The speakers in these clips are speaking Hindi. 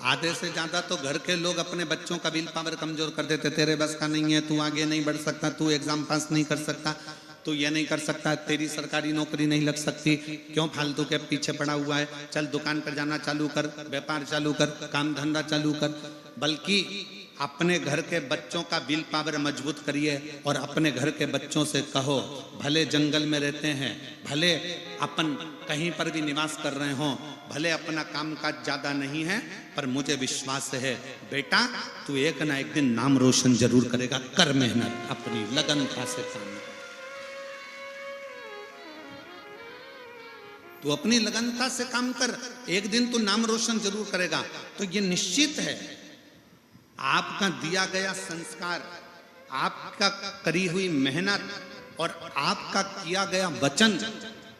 आधे से ज्यादा तो घर के लोग अपने बच्चों का विल पावर कमजोर कर देते, तेरे बस का नहीं है, तू आगे नहीं बढ़ सकता, तू एग्जाम पास नहीं कर सकता, तू ये नहीं कर सकता, तेरी सरकारी नौकरी नहीं लग सकती, क्यों फालतू के पीछे पड़ा हुआ है, चल दुकान पर जाना चालू कर, व्यापार चालू कर, काम धंधा चालू कर। बल्कि अपने घर के बच्चों का विल पावर मजबूत करिए और अपने घर के बच्चों से कहो, भले जंगल में रहते हैं, भले अपन कहीं पर भी निवास कर रहे हों, भले अपना कामकाज ज्यादा नहीं है, पर मुझे विश्वास है बेटा तू एक ना एक दिन नाम रोशन जरूर करेगा, कर मेहनत, अपनी लगनता से काम, तू अपनी लगनता से काम कर, एक दिन तू नाम रोशन जरूर करेगा। तो ये निश्चित है, आपका दिया गया संस्कार, आपका करी हुई मेहनत और आपका किया गया वचन,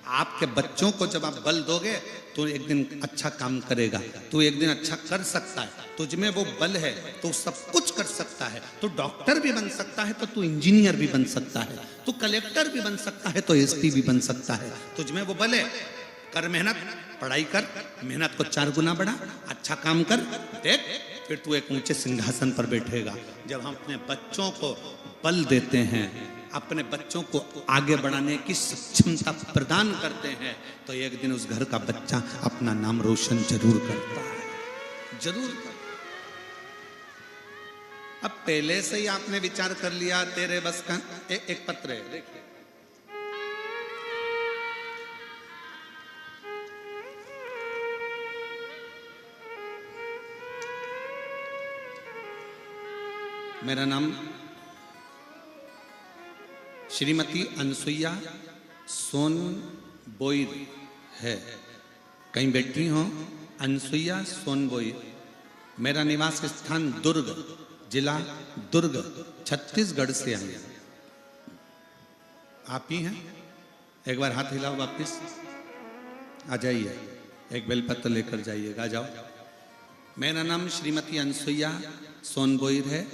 आपके बच्चों को जब आप बल दोगे तो एक दिन अच्छा काम करेगा, तू एक दिन अच्छा कर सकता है, तुझ में वो बल है तो सब कुछ कर सकता है, तू डॉक्टर भी बन सकता है तो तू इंजीनियर भी बन सकता है, तू कलेक्टर भी बन सकता है तो एसपी भी बन सकता है, तुझ में वो बल है। कर मेहनत, पढ़ाई कर, मेहनत को 4 गुना बढ़ा, अच्छा काम कर, देख फिर तू एक ऊंचे सिंहासन पर बैठेगा। जब हम अपने बच्चों को बल देते हैं, अपने बच्चों को आगे बढ़ाने की सक्षमता प्रदान करते हैं, तो एक दिन उस घर का बच्चा अपना नाम रोशन जरूर करता है, जरूर करता। अब पहले से ही आपने विचार कर लिया तेरे बस का, एक पत्र है देखिए, मेरा नाम श्रीमती अनसुईया सोनबोईर है, कहीं बैठी हो अनसुईया सोनबोईर, मेरा निवास स्थान दुर्ग, जिला दुर्ग, छत्तीसगढ़ से आई। आप ही हैं? एक बार हाथ हिलाओ, वापिस आ जाइए, एक बेलपत्र लेकर जाइएगा, आ जाओ। मेरा नाम श्रीमती अनसुईया सोनबोईर है,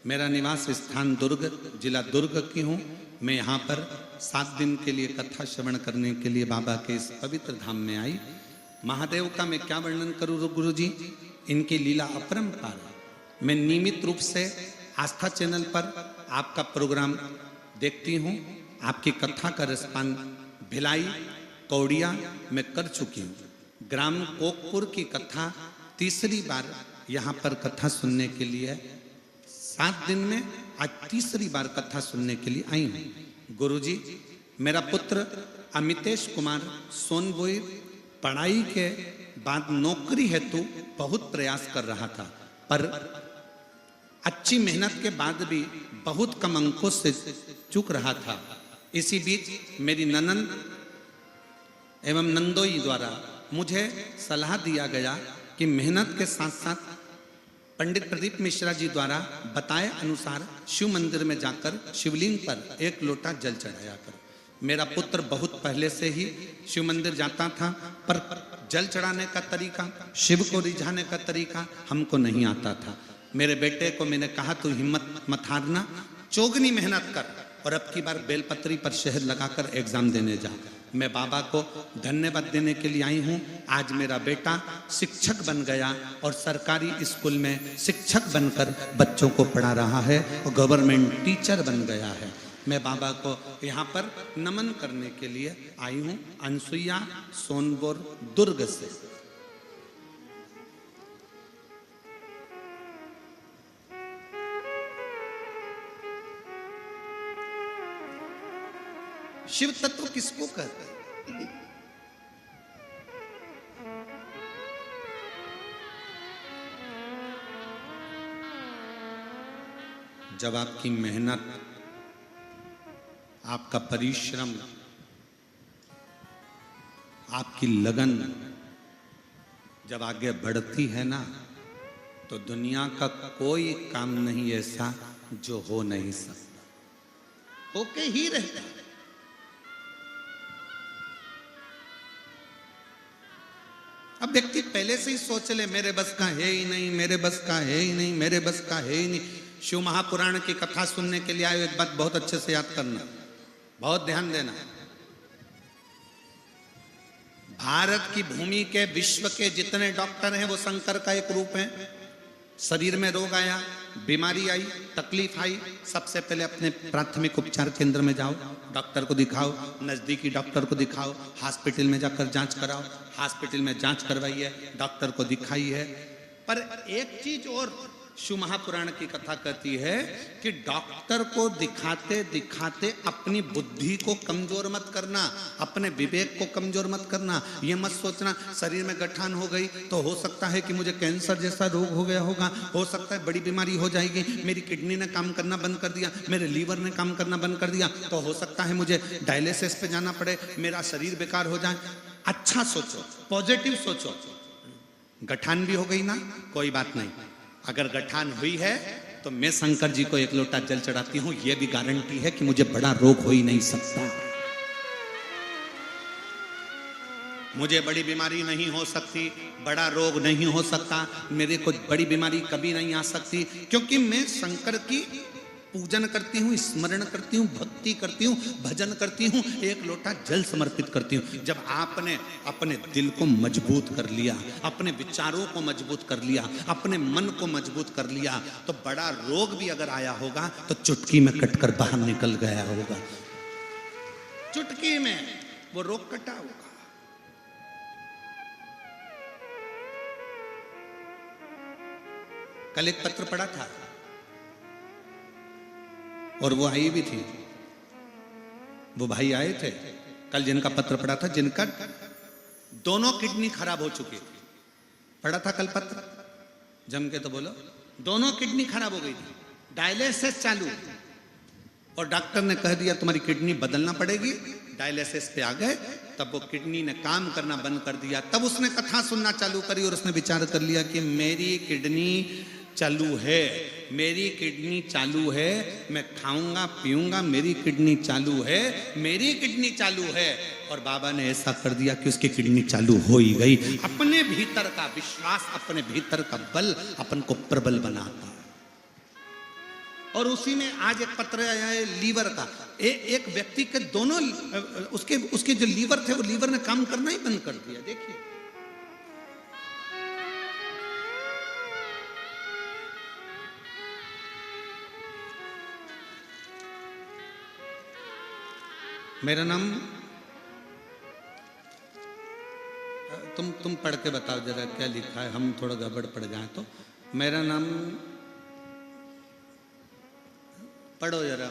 मेरा निवास स्थान दुर्ग, जिला दुर्ग की हूँ। मैं यहाँ पर 7 दिन के लिए कथा श्रवण करने के लिए बाबा के इस पवित्र धाम में आई। महादेव का मैं क्या वर्णन करूँ गुरु जी, इनकी लीला अपरंपार है। मैं नियमित रूप से आस्था चैनल पर आपका प्रोग्राम देखती हूँ, आपकी कथा का रसपान भिलाई कौड़िया में कर चुकी हूँ। ग्राम कोकपुर की कथा तीसरी बार यहाँ पर कथा सुनने के लिए 7 दिन में आज तीसरी बार कथा सुनने के लिए आई हूँ। गुरुजी, मेरा पुत्र अमितेश कुमार सोनबोईर पढ़ाई के बाद नौकरी हेतु बहुत प्रयास कर रहा था, पर अच्छी मेहनत के बाद भी बहुत कम अंकों से चूक रहा था। इसी बीच मेरी ननंद एवं नंदोई द्वारा मुझे सलाह दिया गया कि मेहनत के साथ साथ पंडित प्रदीप मिश्रा जी द्वारा बताए अनुसार शिव मंदिर में जाकर शिवलिंग पर 1 लोटा जल चढ़ाया कर। मेरा पुत्र बहुत पहले से ही शिव मंदिर जाता था, पर जल चढ़ाने का तरीका, शिव को रिझाने का तरीका हमको नहीं आता था। मेरे बेटे को मैंने कहा तू हिम्मत मत हारना, चौगनी मेहनत कर और अब की बार बेलपत्री पर शहद लगाकर एग्जाम देने जा। मैं बाबा को धन्यवाद देने के लिए आई हूँ। आज मेरा बेटा शिक्षक बन गया और सरकारी स्कूल में शिक्षक बनकर बच्चों को पढ़ा रहा है और गवर्नमेंट टीचर बन गया है। मैं बाबा को यहाँ पर नमन करने के लिए आई हूँ, अनसुईया सोनबोर दुर्ग से। शिव तत्व किसको कहते हैं? जब आपकी मेहनत, आपका परिश्रम, आपकी लगन जब आगे बढ़ती है ना, तो दुनिया का कोई काम नहीं ऐसा जो हो नहीं सकता, होके ही रहता है। अब व्यक्ति पहले से ही सोच ले मेरे बस का है ही नहीं, मेरे बस का है ही नहीं, मेरे बस का है ही नहीं। शिव महापुराण की कथा सुनने के लिए आए, एक बात बहुत अच्छे से याद करना, बहुत ध्यान देना। भारत की भूमि के, विश्व के जितने डॉक्टर हैं वो शंकर का एक रूप है। शरीर में रोग आया, बीमारी आई, तकलीफ आई, सबसे पहले अपने प्राथमिक उपचार केंद्र में जाओ, डॉक्टर को दिखाओ, नजदीकी डॉक्टर को दिखाओ, हॉस्पिटल में जाकर जांच कराओ, हॉस्पिटल में जांच करवाइए, डॉक्टर को दिखाइए। पर एक चीज और शिव महापुराण की कथा कहती है कि डॉक्टर को दिखाते दिखाते अपनी बुद्धि को कमजोर मत करना, अपने विवेक को कमजोर मत करना। ये मत सोचना शरीर में गठान हो गई तो हो सकता है कि मुझे कैंसर जैसा रोग हो गया होगा, हो सकता है बड़ी बीमारी हो जाएगी, मेरी किडनी ने काम करना बंद कर दिया, मेरे लीवर ने काम करना बंद कर दिया, तो हो सकता है मुझे डायलिसिस पे जाना पड़े, मेरा शरीर बेकार हो जाए। अच्छा सोचो, पॉजिटिव सोचो। गठान भी हो गई ना, कोई बात नहीं, अगर गठान हुई है तो मैं शंकर जी को एक लोटा जल चढ़ाती हूं, यह भी गारंटी है कि मुझे बड़ा रोग हो ही नहीं सकता, मुझे बड़ी बीमारी नहीं हो सकती, बड़ा रोग नहीं हो सकता, मेरे को बड़ी बीमारी कभी नहीं आ सकती, क्योंकि मैं शंकर की पूजन करती हूँ, स्मरण करती हूँ, भक्ति करती हूँ, भजन करती हूँ, एक लोटा जल समर्पित करती हूँ। जब आपने अपने दिल को मजबूत कर लिया, अपने विचारों को मजबूत कर लिया, अपने मन को मजबूत कर लिया, तो बड़ा रोग भी अगर आया होगा तो चुटकी में कटकर बाहर निकल गया होगा, चुटकी में वो रोग कटा होगा। कल एक पत्र पढ़ा था और वो आई भी थी, वो भाई आए थे कल, जिनका पत्र पढ़ा था, जिनका दोनों किडनी खराब हो चुकी थी। पढ़ा था कल पत्र, जम के तो बोलो। दोनों किडनी खराब हो गई थी, डायलिसिस चालू, और डॉक्टर ने कह दिया तुम्हारी किडनी बदलना पड़ेगी। डायलिसिस पे आ गए, तब वो किडनी ने काम करना बंद कर दिया। तब उसने कथा सुनना चालू करी और उसने विचार कर लिया कि मेरी किडनी चालू है, मेरी किडनी चालू है, मैं खाऊंगा पीऊंगा, मेरी किडनी चालू है, मेरी किडनी चालू है। और बाबा ने ऐसा कर दिया कि उसकी किडनी चालू हो ही गई। अपने भीतर का विश्वास, अपने भीतर का बल अपन को प्रबल बनाता है। और उसी में आज एक पत्र आया है लीवर का। एक व्यक्ति के दोनों उसके जो लीवर थे, वो लीवर ने काम करना ही बंद कर दिया। देखिए, मेरा नाम, तुम पढ़ के बताओ जरा क्या लिखा है, हम थोड़ा गड़बड़ पड़ जाए तो। मेरा नाम पढ़ो जरा।